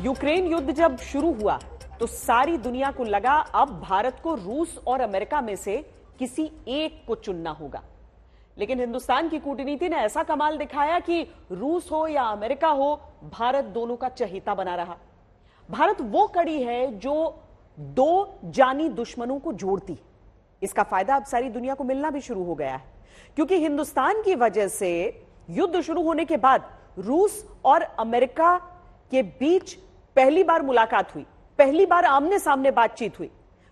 Ukraine युद्ध जब शुरू हुआ तो सारी दुनिया को लगा अब भारत को रूस और अमेरिका में से किसी एक को चुनना होगा। लेकिन हिंदुस्तान की कूटनीति ने ऐसा कमाल दिखाया कि रूस हो या अमेरिका हो, भारत दोनों का चहेता बना रहा। भारत वो कड़ी है जो दो जानी दुश्मनों को जोड़ती। इसका फायदा अब सारी दुनिया को मिलना भी शुरू हो गया है, क्योंकि हिंदुस्तान की वजह से युद्ध शुरू होने के बाद रूस और अमेरिका के बीच पहली बार मुलाकात हुई, पहली बार आमने सामने बातचीत हुई।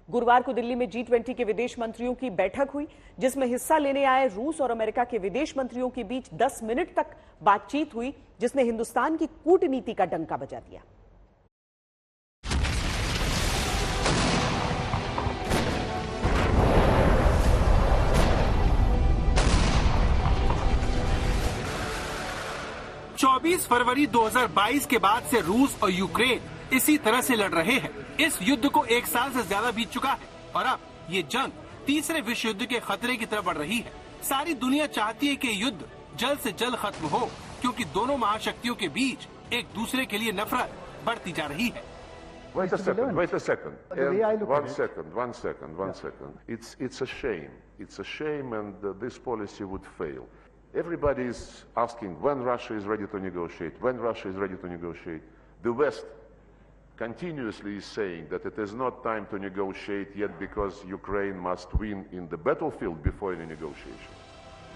गुरुवार को दिल्ली में G20 के विदेश मंत्रियों की बैठक हुई, जिसमें हिस्सा लेने आए रूस और अमेरिका के विदेश मंत्रियों के बीच 10 मिनट तक बातचीत हुई, जिसने हिंदुस्तान की कूटनीति का डंका बजा दिया। चौबीस फरवरी 2022 के बाद से रूस और यूक्रेन इसी तरह से लड़ रहे हैं। इस युद्ध को 1 साल से ज्यादा बीत चुका है और अब ये जंग तीसरे विश्व युद्ध के खतरे की तरफ बढ़ रही है। सारी दुनिया चाहती है कि युद्ध जल्द से जल्द खत्म हो, क्योंकि दोनों महाशक्तियों के बीच एक दूसरे के लिए नफरत बढ़ती जा रही है। Wait a second. One second. It's a shame. It's a shame, and this policy would fail. Everybody is asking when Russia is ready to negotiate, when Russia is ready to negotiate. The West continuously is saying that it is not time to negotiate yet because Ukraine must win in the battlefield before any negotiation.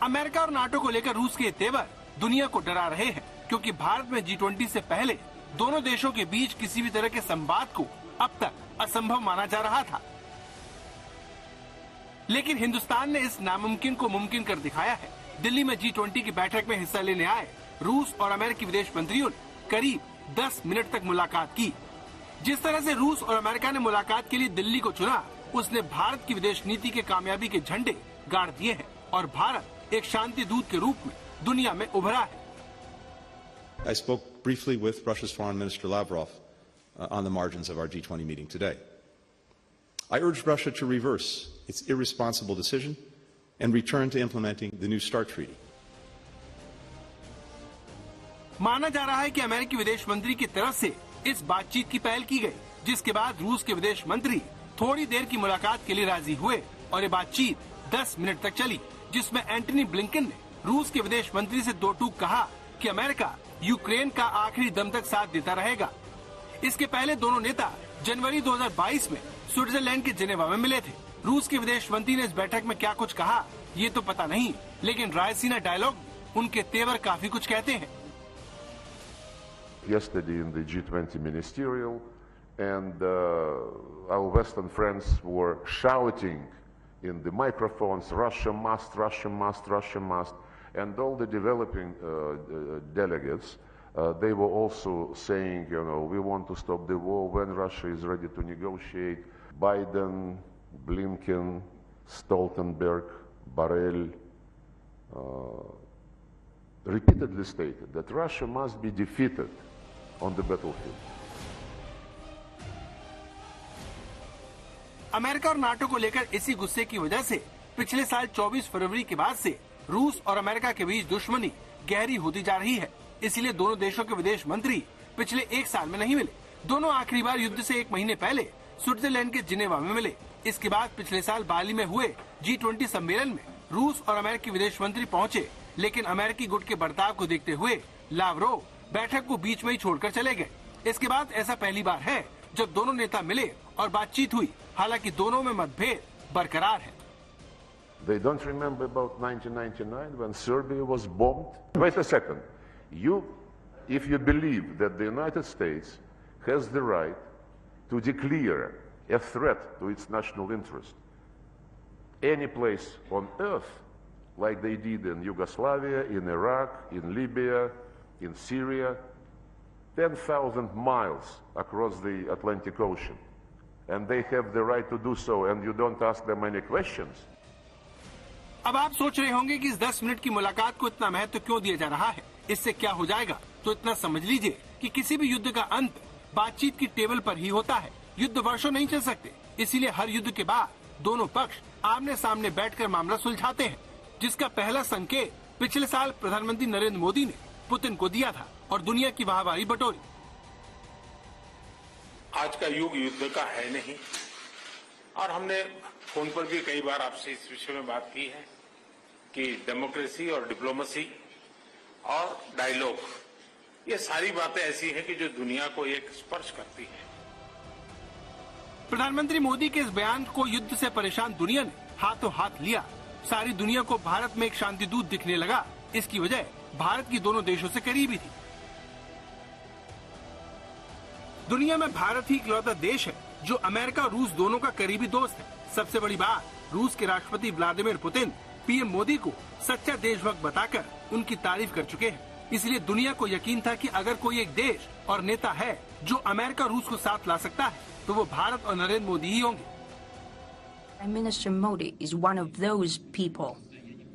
America और NATO को लेकर रूस के तेवर दुनिया को डरा रहे हैं, क्योंकि भारत में G20 से पहले दोनों देशों के बीच किसी भी तरह के संवाद को अब तक असंभव माना जा रहा था। लेकिन हिंदुस्तान ने इस नामुमकिन को मुमकिन कर दिखाया है। दिल्ली में G20 की बैठक में हिस्सा लेने आए रूस और अमेरिकी विदेश मंत्रियों ने करीब 10 मिनट तक मुलाकात की। जिस तरह से रूस और अमेरिका ने मुलाकात के लिए दिल्ली को चुना, उसने भारत की विदेश नीति के कामयाबी के झंडे गाड़ दिए हैं और भारत एक शांति दूत के रूप में दुनिया में उभरा है। I spoke briefly with Russia's Foreign Minister Lavrov on the margins of our G20 meeting today. I urged Russia to reverse its irresponsible decision and return to implementing the New START treaty. माना जा रहा है कि अमेरिकी विदेश मंत्री की तरफ से इस बातचीत की पहल की गई, जिसके बाद रूस के विदेश मंत्री थोड़ी देर की मुलाकात के लिए राजी हुए और ये बातचीत 10 मिनट तक चली, जिसमें एंटनी ब्लिंकन ने रूस के विदेश मंत्री से दो टूक कहा कि अमेरिका यूक्रेन का आखिरी दम तक साथ देता रहेगा। इसके पहले दोनों नेता जनवरी 2022 में स्विट्जरलैंड के जिनेवा में मिले थे। रूस के विदेश मंत्री ने इस बैठक में क्या कुछ कहा ये तो पता नहीं, लेकिन रायसीना डायलॉग उनके तेवर काफी कुछ कहते हैं। Yesterday in the G20 ministerial, and our Western friends were shouting in the microphones, Russia must, Russia must, Russia must. And all the developing delegates, they were also saying, we want to stop the war when Russia is ready to negotiate. Biden, Blinken, Stoltenberg, Borrell repeatedly stated that Russia must be defeated on the battlefield. America और NATO को लेकर इसी गुस्से की वजह से पिछले साल 24 फरवरी के बाद से रूस और अमेरिका के बीच दुश्मनी गहरी होती जा रही है। इसलिए दोनों देशों के विदेश मंत्री पिछले 1 साल में नहीं मिले। दोनों आखिरी बार युद्ध से 1 महीने पहले स्विट्जरलैंड के जिनेवा में मिले। इसके बाद पिछले साल बाली में हुए G20 सम्मेलन में रूस और अमेरिकी विदेश मंत्री पहुंचे, लेकिन अमेरिकी गुट के बर्ताव को देखते हुए लावरोव बैठक को बीच में ही छोड़कर चले गए। इसके बाद ऐसा पहली बार है जब दोनों नेता मिले और बातचीत हुई, हालांकि दोनों में मतभेद बरकरार है। They don't remember about 1999 when Serbia was bombed? Wait a second. If you believe that the United States has the right to declare a threat to its national interest any place on earth, like they did in Yugoslavia, in Iraq, in Libya, in Syria, 10,000 miles across the Atlantic Ocean, and they have the right to do so, and you don't ask them any questions. अब आप सोच रहे होंगे कि इस 10 minute की मुलाकात को इतना महत्व क्यों दिया जा रहा है, इससे क्या हो जाएगा? तो इतना समझ लीजिए कि किसी भी युद्ध का अंत बातचीत की टेबल पर ही होता है। युद्ध वर्षों नहीं चल सकते, इसीलिए हर युद्ध के बाद दोनों पक्ष आमने सामने बैठकर मामला सुलझाते हैं, जिसका पहला संकेत पिछले साल प्रधानमंत्री नरेंद्र मोदी ने पुतिन को दिया था और दुनिया की वाहवाही बटोरी। आज का युग युद्ध का है नहीं, और हमने फोन पर भी कई बार आपसे इस विषय में बात की है कि डेमोक्रेसी और डिप्लोमेसी और डायलॉग, ये सारी बातें ऐसी हैं कि जो दुनिया को एक स्पर्श करती है। प्रधानमंत्री मोदी के इस बयान को युद्ध से परेशान दुनिया ने हाथों हाथ लिया। सारी दुनिया को भारत में एक शांति दूत दिखने लगा। इसकी वजह भारत की दोनों देशों से करीबी थी। दुनिया में भारत ही इकलौता देश है जो अमेरिका और रूस दोनों का करीबी दोस्त है। सबसे बड़ी बात, रूस के राष्ट्रपति व्लादिमीर पुतिन पीएम मोदी को सच्चा देशभक्त बताकर उनकी तारीफ कर चुके हैं। इसलिए दुनिया को यकीन था कि अगर कोई एक देश और नेता है जो अमेरिका और रूस को साथ ला सकता है तो वो भारत और नरेंद्र मोदी ही होंगे। Prime Minister Modi is one of those people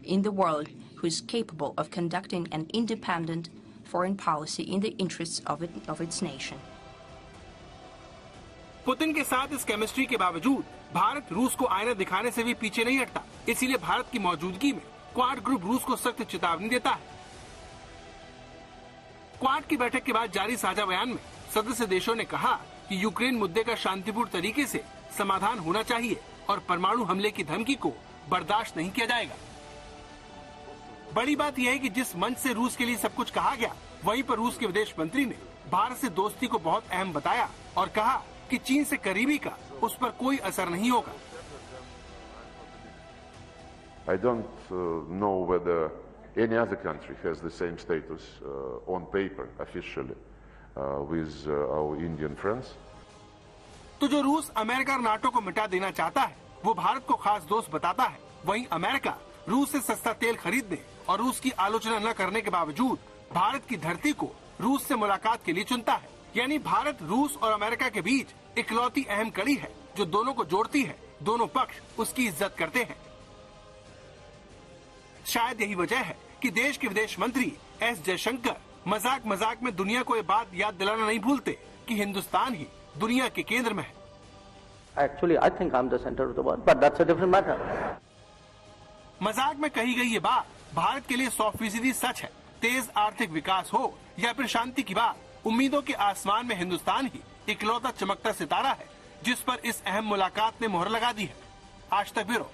in the world who is capable of conducting an independent foreign policy in the interests of its nation. Putin के साथ इस केमिस्ट्री के बावजूद भारत रूस को आईना दिखाने से भी पीछे नहीं हटता। इसीलिए भारत की मौजूदगी में क्वाड ग्रुप रूस को सख्त चेतावनी देता है। क्वाड की बैठक के बाद जारी साझा बयान में सदस्य देशों ने कहा कि यूक्रेन मुद्दे का शांतिपूर्ण तरीके से समाधान होना चाहिए और परमाणु हमले की धमकी को बर्दाश्त नहीं किया जाएगा। बड़ी बात यह है कि जिस मंच से रूस के लिए सब कुछ कहा गया, वहीं पर रूस के विदेश मंत्री ने भारत से दोस्ती को बहुत अहम बताया और कहा कि चीन से करीबी का उस पर कोई असर नहीं होगा। I don't know whether any other country has the same status on paper officially with our Indian friends. तो जो रूस अमेरिका और नाटो को मिटा देना चाहता है वो भारत को खास दोस्त बताता है। वहीं अमेरिका रूस से सस्ता तेल खरीदने और रूस की आलोचना न करने के बावजूद भारत की धरती को रूस से मुलाकात के लिए चुनता है। यानी भारत रूस और अमेरिका के बीच इकलौती अहम कड़ी है जो दोनों को जोड़ती है। दोनों पक्ष उसकी इज्जत करते हैं। शायद यही वजह है कि देश के विदेश मंत्री एस जयशंकर मजाक मजाक में दुनिया को ये बात याद दिलाना नहीं भूलते कि हिंदुस्तान ही दुनिया के केंद्र में है। Actually, I think I'm the center of the world, but that's a different matter. मजाक में कही गई ये बात भारत के लिए 100% सच है। तेज आर्थिक विकास हो या फिर शांति की बात, उम्मीदों के आसमान में हिंदुस्तान ही इकलौता चमकता सितारा है जिस पर इस अहम मुलाकात ने मोहर लगा दी है। आज तक ब्यूरो।